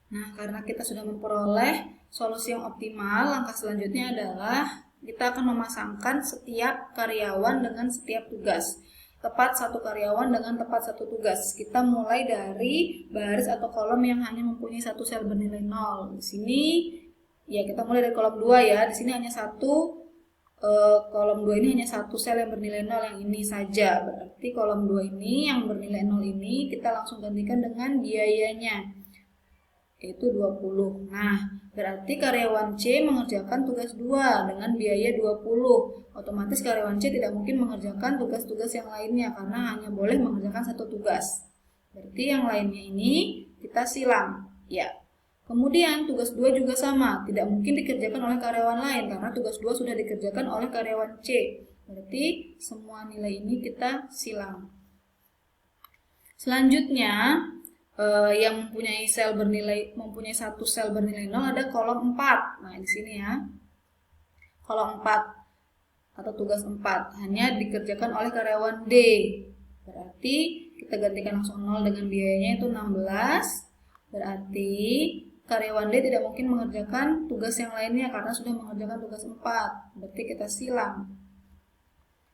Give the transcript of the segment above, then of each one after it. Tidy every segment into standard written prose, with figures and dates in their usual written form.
Nah, karena kita sudah memperoleh solusi yang optimal, langkah selanjutnya adalah kita akan memasangkan setiap karyawan dengan setiap tugas. Tepat satu karyawan dengan tepat satu tugas. Kita mulai dari baris atau kolom yang hanya mempunyai satu sel bernilai 0. Di sini ya kita mulai dari kolom 2 ya. Di sini hanya satu kolom 2 ini hanya satu sel yang bernilai 0, yang ini saja. Berarti kolom 2 ini yang bernilai 0 ini kita langsung gantikan dengan biayanya, yaitu 20. Nah, berarti karyawan C mengerjakan tugas 2 dengan biaya 20. Otomatis karyawan C tidak mungkin mengerjakan tugas-tugas yang lainnya karena hanya boleh mengerjakan satu tugas. Berarti yang lainnya ini kita silang. Ya. Kemudian tugas 2 juga sama, tidak mungkin dikerjakan oleh karyawan lain karena tugas 2 sudah dikerjakan oleh karyawan C. Berarti semua nilai ini kita silang. Selanjutnya, yang mempunyai satu sel bernilai 0 ada kolom 4. Nah, di sini ya. Kolom 4 atau tugas 4 hanya dikerjakan oleh karyawan D. Berarti kita gantikan langsung 0 dengan biayanya itu 16. Berarti karyawan D tidak mungkin mengerjakan tugas yang lainnya karena sudah mengerjakan tugas 4. Berarti kita silang.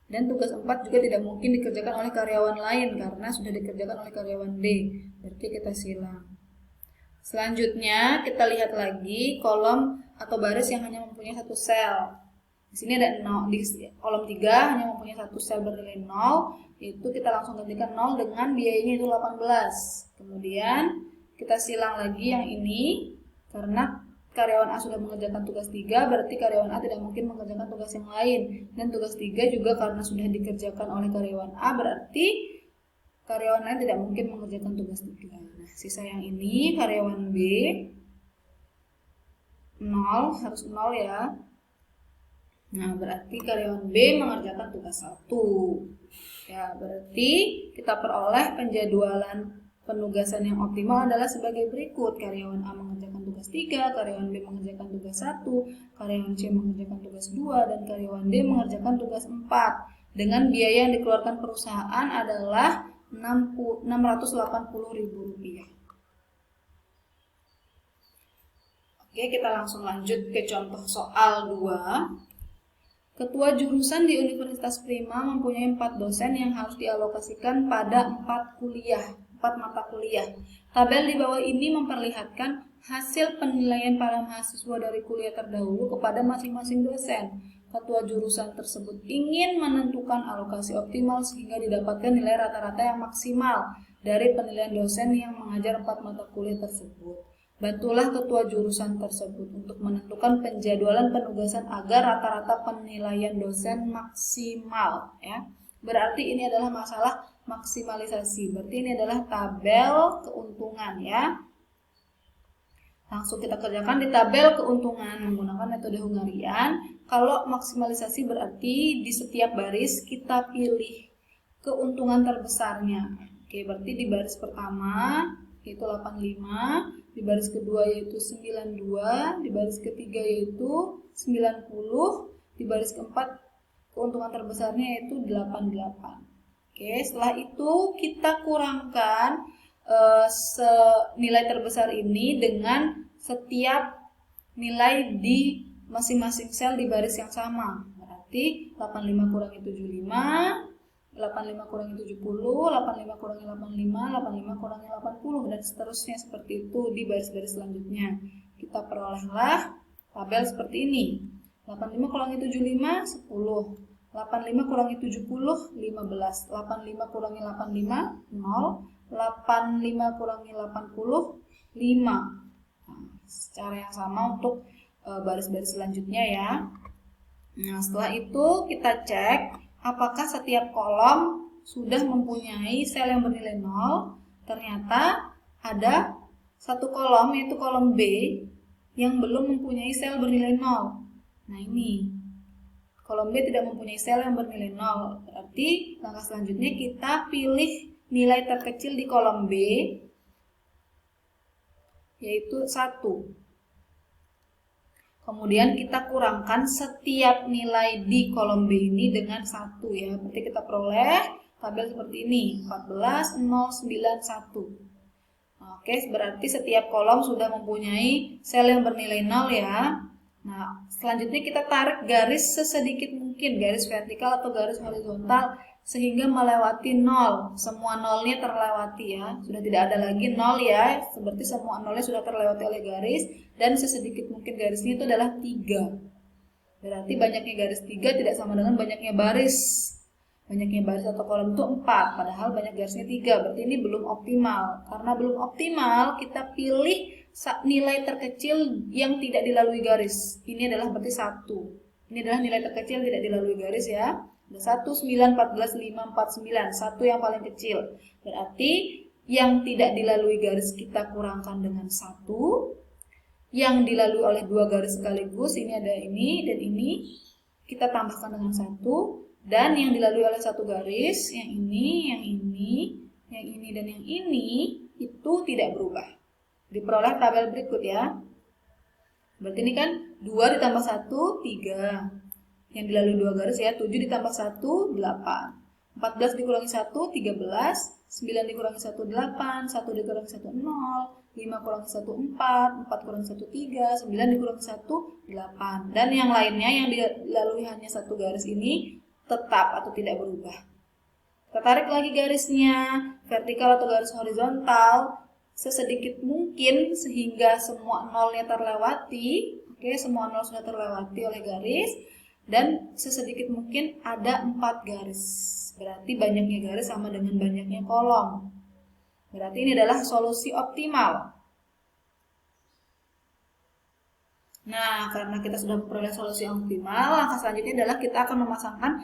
Dan tugas 4 juga tidak mungkin dikerjakan oleh karyawan lain karena sudah dikerjakan oleh karyawan D. Berarti kita silang. Selanjutnya kita lihat lagi kolom atau baris yang hanya mempunyai satu sel. Di sini ada 0, di kolom 3 hanya mempunyai satu sel bernilai 0, itu kita langsung gantikan 0 dengan biayanya itu 18. Kemudian kita silang lagi yang ini, karena karyawan A sudah mengerjakan tugas 3, berarti karyawan A tidak mungkin mengerjakan tugas yang lain. Dan tugas 3 juga karena sudah dikerjakan oleh karyawan A, berarti karyawan lain tidak mungkin mengerjakan tugas 3. Nah, sisa yang ini karyawan B 0, harus 0 ya. Nah, berarti karyawan B mengerjakan tugas 1. Ya, berarti kita peroleh penjadwalan penugasan yang optimal adalah sebagai berikut. Karyawan A mengerjakan tugas 3, karyawan B mengerjakan tugas 1, karyawan C mengerjakan tugas 2, dan karyawan D mengerjakan tugas 4. Dengan biaya yang dikeluarkan perusahaan adalah Rp680.000. Oke, kita langsung lanjut ke contoh soal 2. Ketua jurusan di Universitas Prima mempunyai 4 dosen yang harus dialokasikan pada 4 mata kuliah. Tabel di bawah ini memperlihatkan hasil penilaian para mahasiswa dari kuliah terdahulu kepada masing-masing dosen. Ketua jurusan tersebut ingin menentukan alokasi optimal sehingga didapatkan nilai rata-rata yang maksimal dari penilaian dosen yang mengajar 4 mata kuliah tersebut. Bantulah ketua jurusan tersebut untuk menentukan penjadwalan penugasan agar rata-rata penilaian dosen maksimal. Ya. Berarti ini adalah masalah maksimalisasi. Berarti ini adalah tabel keuntungan ya. Langsung kita kerjakan di tabel keuntungan menggunakan metode Hungarian. Kalau maksimalisasi berarti di setiap baris kita pilih keuntungan terbesarnya. Oke, berarti di baris pertama yaitu 85, di baris kedua yaitu 92, di baris ketiga yaitu 90, di baris keempat keuntungan terbesarnya yaitu 88. Oke, setelah itu kita kurangkan nilai terbesar ini dengan setiap nilai di masing-masing sel di baris yang sama. Berarti 85 kurangi 75, 85 kurangi 70, 85 kurangi 85, 85 kurangi 80, dan seterusnya seperti itu di baris-baris selanjutnya. Kita perolehlah tabel seperti ini. 85 kurangi 75, 10. 85 kurangi 70, 15. 85 kurangi 85, 0. 85 kurangi 80, 5. Nah, secara yang sama untuk baris-baris selanjutnya ya. Nah, setelah itu kita cek apakah setiap kolom sudah mempunyai sel yang bernilai 0. Ternyata ada satu kolom yaitu kolom B yang belum mempunyai sel bernilai 0. Nah, ini kolom B tidak mempunyai sel yang bernilai 0. Berarti langkah selanjutnya kita pilih nilai terkecil di kolom B yaitu 1. Kemudian kita kurangkan setiap nilai di kolom B ini dengan 1 ya. Berarti kita peroleh tabel seperti ini, 14, 0, 9, 1. Oke, berarti setiap kolom sudah mempunyai sel yang bernilai 0 ya. Nah, selanjutnya kita tarik garis sesedikit mungkin, garis vertikal atau garis horizontal sehingga melewati 0. Semua nolnya terlewati ya. Sudah tidak ada lagi 0 ya. Seperti semua nolnya sudah terlewati oleh garis dan sesedikit mungkin garisnya itu adalah 3. Berarti banyaknya garis 3 tidak sama dengan banyaknya baris. Banyaknya baris atau kolom itu 4, padahal banyak garisnya 3. Berarti ini belum optimal. Karena belum optimal, kita pilih nilai terkecil yang tidak dilalui garis. Ini adalah berarti 1. Ini adalah nilai terkecil yang tidak dilalui garis ya. Ada 1, 9, 14, 5, 4, 9. 1 yang paling kecil. Berarti yang tidak dilalui garis kita kurangkan dengan 1. Yang dilalui oleh 2 garis sekaligus, ini ada ini dan ini, kita tambahkan dengan 1. Dan yang dilalui oleh 1 garis, yang ini, yang ini, yang ini, dan yang ini, itu tidak berubah. Diperoleh tabel berikut ya. Berarti ini kan 2 ditambah 1, 3. Yang dilalui 2 garis ya, 7 ditambah 1, 8. 14 dikurangi 1, 13. 9 dikurangi 1, 8. 1 dikurangi 1, 0. 5 kurangi 1, 4. 4 kurangi 1, 3. 9 dikurangi 1, 8. Dan yang lainnya yang dilalui hanya 1 garis ini tetap atau tidak berubah. Kita tarik lagi garisnya, vertikal atau garis horizontal, sesedikit mungkin sehingga semua nolnya terlewati. Oke, semua nol sudah terlewati oleh garis dan sesedikit mungkin ada 4 garis. Berarti banyaknya garis sama dengan banyaknya kolom. Berarti ini adalah solusi optimal. Nah, karena kita sudah memperoleh solusi yang optimal, langkah selanjutnya adalah kita akan memasangkan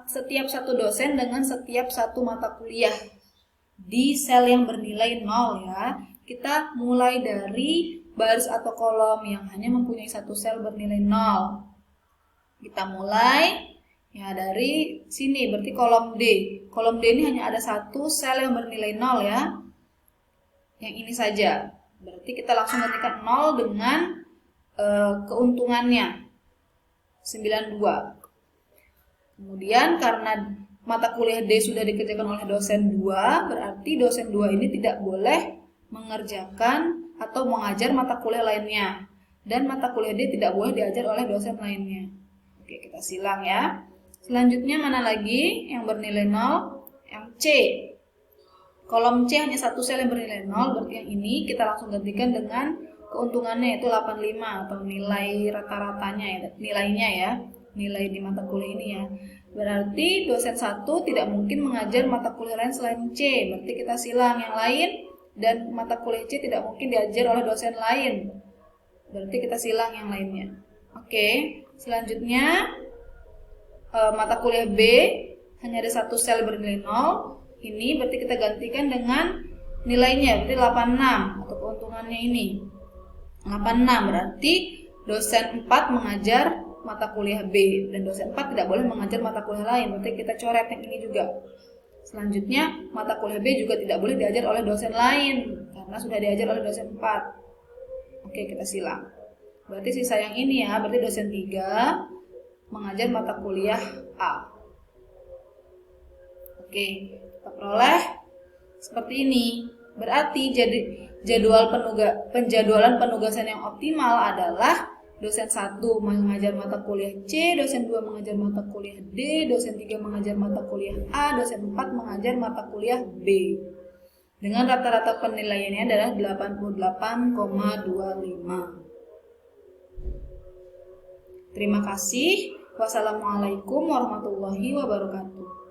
setiap satu dosen dengan setiap satu mata kuliah di sel yang bernilai 0 ya. Kita mulai dari baris atau kolom yang hanya mempunyai satu sel bernilai 0. Kita mulai ya dari sini, berarti kolom D. Kolom D ini hanya ada satu sel yang bernilai 0 ya. Yang ini saja. Berarti kita langsung gantikan 0 dengan keuntungannya 92. Kemudian karena mata kuliah D sudah dikerjakan oleh dosen 2, berarti dosen 2 ini tidak boleh mengerjakan atau mengajar mata kuliah lainnya. Dan mata kuliah D tidak boleh diajar oleh dosen lainnya. Oke, kita silang ya. Selanjutnya mana lagi yang bernilai 0? Yang C. Kolom C hanya satu sel yang bernilai 0, berarti yang ini kita langsung gantikan dengan keuntungannya yaitu 85 atau nilai rata-ratanya ya, nilainya ya, nilai di mata kuliah ini ya. Berarti dosen 1 tidak mungkin mengajar mata kuliah lain selain C. Berarti kita silang yang lain dan mata kuliah C tidak mungkin diajar oleh dosen lain. Berarti kita silang yang lainnya. Oke, selanjutnya mata kuliah B hanya ada satu sel bernilai 0. Ini berarti kita gantikan dengan nilainya, berarti 86 atau keuntungannya ini. 86 berarti dosen 4 mengajar mata kuliah B dan dosen 4 tidak boleh mengajar mata kuliah lain. Berarti kita coret yang ini juga. Selanjutnya mata kuliah B juga tidak boleh diajar oleh dosen lain karena sudah diajar oleh dosen 4. Oke, kita silang. Berarti sisa yang ini ya, berarti dosen 3 mengajar mata kuliah A. Oke, kita peroleh seperti ini. Berarti penjadwalan penugasan yang optimal adalah dosen 1 mengajar mata kuliah C, dosen 2 mengajar mata kuliah D, dosen 3 mengajar mata kuliah A, dosen 4 mengajar mata kuliah B. Dengan rata-rata penilaiannya adalah 88,25. Terima kasih. Wassalamualaikum warahmatullahi wabarakatuh.